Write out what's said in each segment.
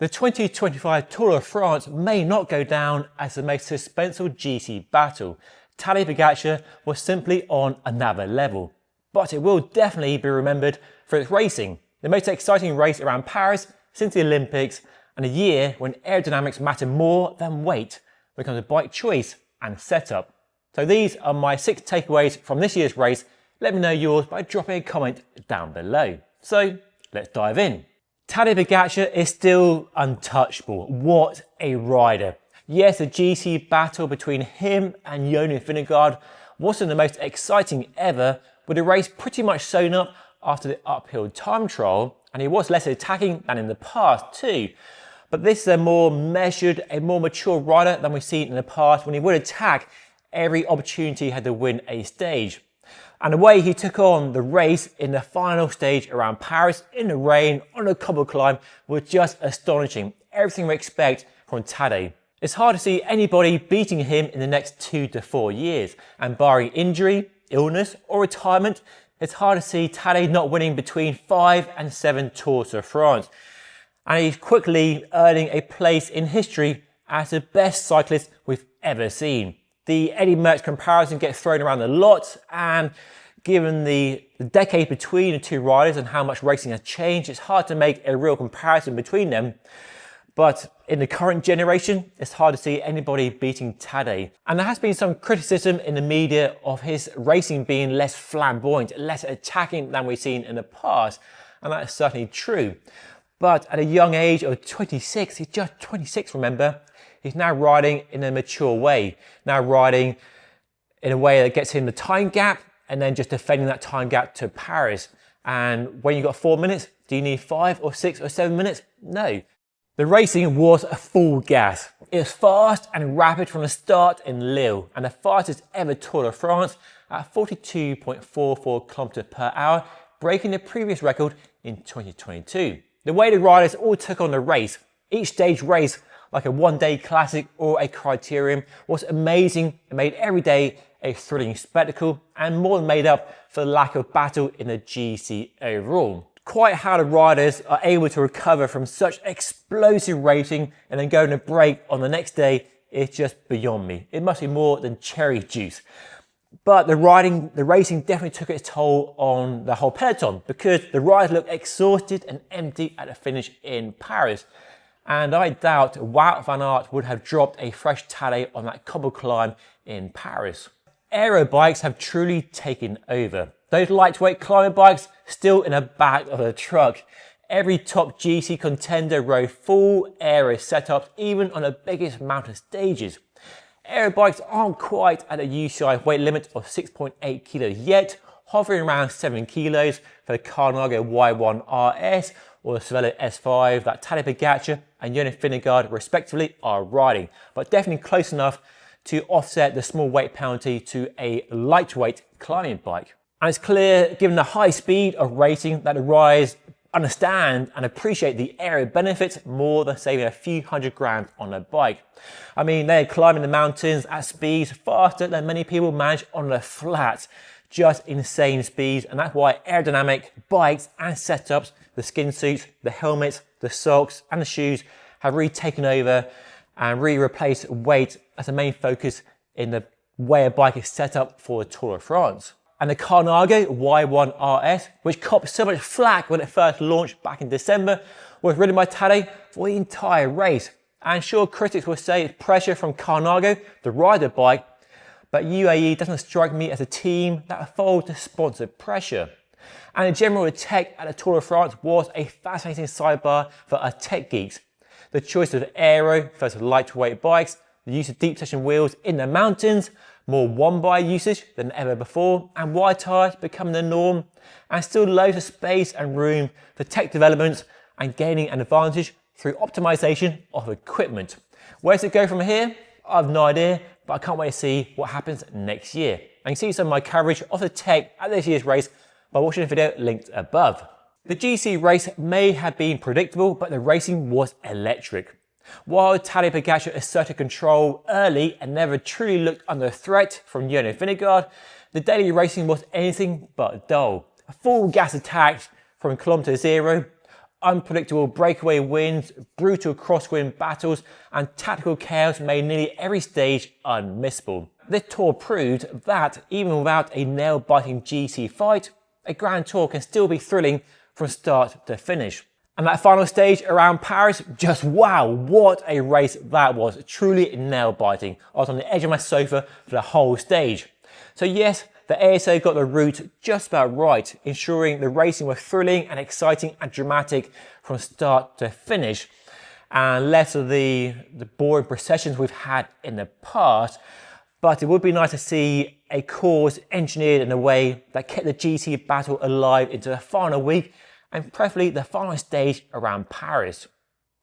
The 2025 Tour de France may not go down as the most suspenseful GC battle. Tadej Pogačar was simply on another level. But it will definitely be remembered for its racing, the most exciting race around Paris since the Olympics, and a year when aerodynamics matter more than weight when it comes to bike choice and setup. So these are my 6 takeaways from this year's race. Let me know yours by dropping a comment down below. So let's dive in. Tadej Pogačar is still untouchable. What a rider. Yes, the GC battle between him and Jonas Vingegaard wasn't the most exciting ever, with the race pretty much sewn up after the uphill time trial, and he was less attacking than in the past too. But this is a more measured, a more mature rider than we've seen in the past, when he would attack every opportunity he had to win a stage. And the way he took on the race in the final stage around Paris in the rain on a cobble climb was just astonishing. Everything we expect from Tadej. It's hard to see anybody beating him in the next 2 to 4 years, and barring injury, illness or retirement, it's hard to see Tadej not winning between 5 and 7 Tours de France. And he's quickly earning a place in history as the best cyclist we've ever seen. The Eddy Merckx comparison gets thrown around a lot, and given the decade between the two riders and how much racing has changed, it's hard to make a real comparison between them. But in the current generation, it's hard to see anybody beating Tadej. And there has been some criticism in the media of his racing being less flamboyant, less attacking than we've seen in the past, and that is certainly true. But at a young age of 26, he's just 26, remember, he's now riding in a mature way, now riding in a way that gets him the time gap and then just defending that time gap to Paris. And when you've got 4 minutes, do you need 5 or 6 or 7 minutes? No. The racing was a full gas. It was fast and rapid from the start in Lille, and the fastest ever Tour de France at 42.44 km per hour, breaking the previous record in 2022. The way the riders all took on the race, each stage race like a one-day classic or a criterium, was amazing. It made every day a thrilling spectacle, and more than made up for the lack of battle in the GC overall. Quite how the riders are able to recover from such explosive racing and then go on a break on the next day is just beyond me. It must be more than cherry juice. But the racing definitely took its toll on the whole peloton, because the riders looked exhausted and empty at the finish in Paris. And I doubt Wout van Aert would have dropped a fresh Tadej on that cobble climb in Paris. Aero bikes have truly taken over. Those lightweight climber bikes still in the back of the truck. Every top GC contender rode full aero setups, even on the biggest mountain stages. Aero bikes aren't quite at a UCI weight limit of 6.8 kilos yet, hovering around 7 kilos for the Carnago Y1 RS or the Cervelo S5 that Tadej Pogačar and Jonas Vingegaard respectively are riding, but definitely close enough to offset the small weight penalty to a lightweight climbing bike. And it's clear, given the high speed of racing, that the riders understand and appreciate the aero benefits more than saving a few hundred grams on a bike. I mean, they're climbing the mountains at speeds faster than many people manage on the flats. Just insane speeds, and that's why aerodynamic bikes and setups, the skin suits, the helmets, the socks and the shoes have really taken over and really replaced weight as a main focus in the way a bike is set up for the Tour de France. And the Carnago Y1 RS, which copped so much flack when it first launched back in December, was ridden by Tadej for the entire race. And sure, critics will say it's pressure from Carnago, the rider bike, but UAE doesn't strike me as a team that folds to sponsor pressure. And in general, the tech at the Tour de France was a fascinating sidebar for our tech geeks. The choice of aero versus lightweight bikes, the use of deep session wheels in the mountains, more one-by usage than ever before, and wide tyres becoming the norm, and still loads of space and room for tech developments and gaining an advantage through optimization of equipment. Where does it go from here? I have no idea, but I can't wait to see what happens next year. And you can see some of my coverage of the tech at this year's race by watching the video linked above. The GC race may have been predictable, but the racing was electric. While Tadej Pogačar asserted control early and never truly looked under threat from Jonas Vingegaard, the daily racing was anything but dull. A full gas attack from kilometre 0, Unpredictable breakaway wins, brutal crosswind battles, and tactical chaos made nearly every stage unmissable. This tour proved that even without a nail-biting GC fight, a Grand Tour can still be thrilling from start to finish. And that final stage around Paris, just wow, what a race that was. Truly nail-biting. I was on the edge of my sofa for the whole stage. So yes, the ASO got the route just about right, ensuring the racing was thrilling and exciting and dramatic from start to finish, and less of the boring processions we've had in the past. But it would be nice to see a course engineered in a way that kept the GC battle alive into the final week, and preferably the final stage around Paris.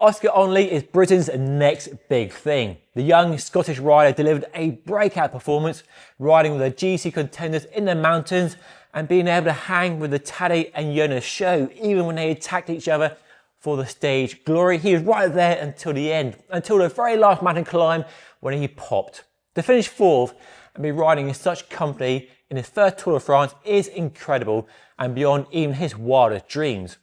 Oscar Onley is Britain's next big thing. The young Scottish rider delivered a breakout performance, riding with the GC contenders in the mountains and being able to hang with the Tadej and Jonas show even when they attacked each other for the stage glory. He was right there until the end, until the very last mountain climb when he popped. To finish fourth and be riding in such company in his first Tour de France is incredible and beyond even his wildest dreams.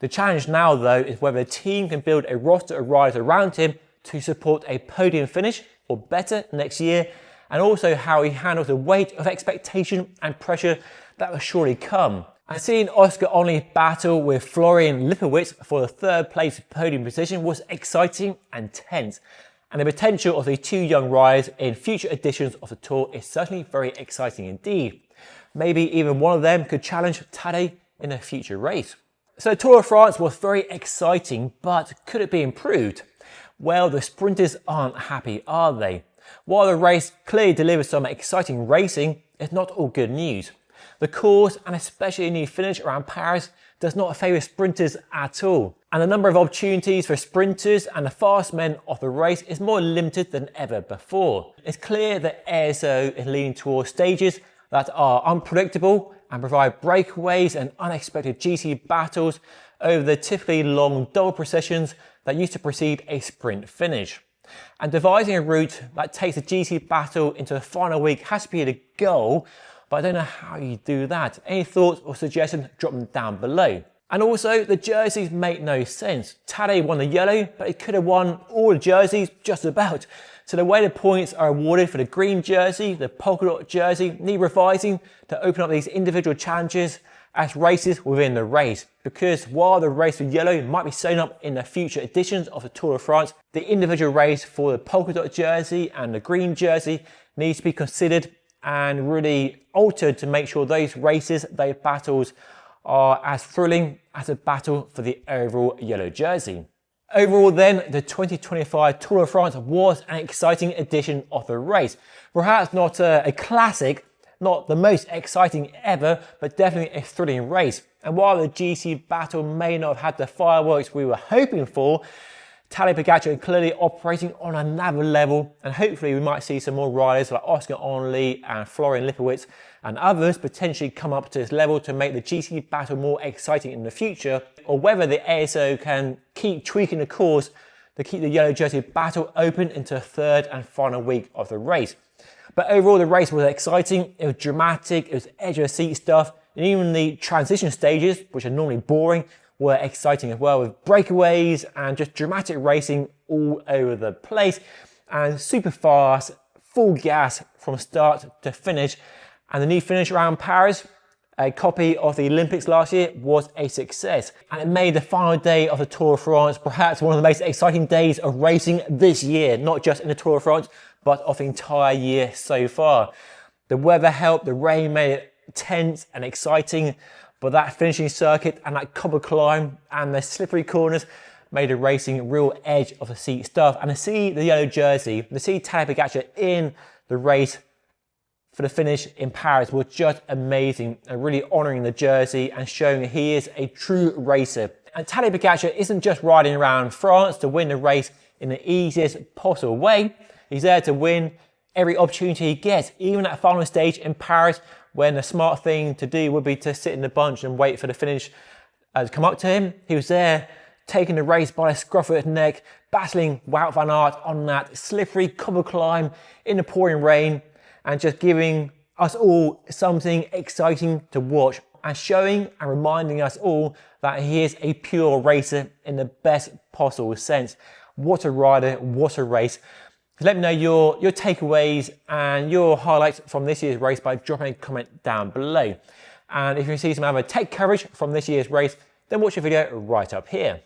The challenge now though is whether the team can build a roster of riders around him to support a podium finish or better next year, and also how he handles the weight of expectation and pressure that will surely come. And seeing Oscar Onley battle with Florian Lipowitz for the third place podium position was exciting and tense. And the potential of these two young riders in future editions of the Tour is certainly very exciting indeed. Maybe even one of them could challenge Tadej in a future race. So the Tour de France was very exciting, but could it be improved? Well, the sprinters aren't happy, are they? While the race clearly delivers some exciting racing, it's not all good news. The course, and especially a new finish around Paris, does not favour sprinters at all. And the number of opportunities for sprinters and the fast men of the race is more limited than ever before. It's clear that ASO is leaning towards stages that are unpredictable and provide breakaways and unexpected GC battles over the typically long double processions that used to precede a sprint finish. And devising a route that takes the GC battle into the final week has to be the goal, but I don't know how you do that. Any thoughts or suggestions, drop them down below. And also, the jerseys make no sense. Tadej won the yellow, but he could have won all the jerseys just about. So the way the points are awarded for the green jersey, the polka dot jersey, need revising to open up these individual challenges as races within the race. Because while the race for yellow might be sewn up in the future editions of the Tour de France, the individual race for the polka dot jersey and the green jersey needs to be considered and really altered to make sure those races, those battles, are as thrilling as a battle for the overall yellow jersey. Overall then, the 2025 Tour de France was an exciting edition of the race. Perhaps not a classic, not the most exciting ever, but definitely a thrilling race. And while the GC battle may not have had the fireworks we were hoping for, Tadej Pogačar clearly operating on another level, and hopefully we might see some more riders like Oscar Onley and Florian Lipowitz and others potentially come up to this level to make the GC battle more exciting in the future, or whether the ASO can keep tweaking the course to keep the yellow jersey battle open into the third and final week of the race. But overall the race was exciting, it was dramatic, it was edge of the seat stuff, and even the transition stages, which are normally boring, were exciting as well, with breakaways and just dramatic racing all over the place, and super fast, full gas from start to finish. And the new finish around Paris, a copy of the Olympics last year, was a success. And it made the final day of the Tour de France perhaps one of the most exciting days of racing this year, not just in the Tour de France, but of the entire year so far. The weather helped, the rain made it tense and exciting, but that finishing circuit and that cobble climb and the slippery corners made the racing real edge of the seat stuff. And to see the yellow jersey, to see Tadej Pogačar in the race for the finish in Paris was just amazing, and really honouring the jersey and showing that he is a true racer. And Tadej Pogačar isn't just riding around France to win the race in the easiest possible way. He's there to win every opportunity he gets, even at the final stage in Paris, when the smart thing to do would be to sit in the bunch and wait for the finish to come up to him. He was there, taking the race by the scruff of his neck, battling Wout van Aert on that slippery cobble climb in the pouring rain, and just giving us all something exciting to watch. and showing and reminding us all that he is a pure racer in the best possible sense. What a rider, what a race. Let me know your takeaways and your highlights from this year's race by dropping a comment down below. And if you see some other tech coverage from this year's race, then watch the video right up here.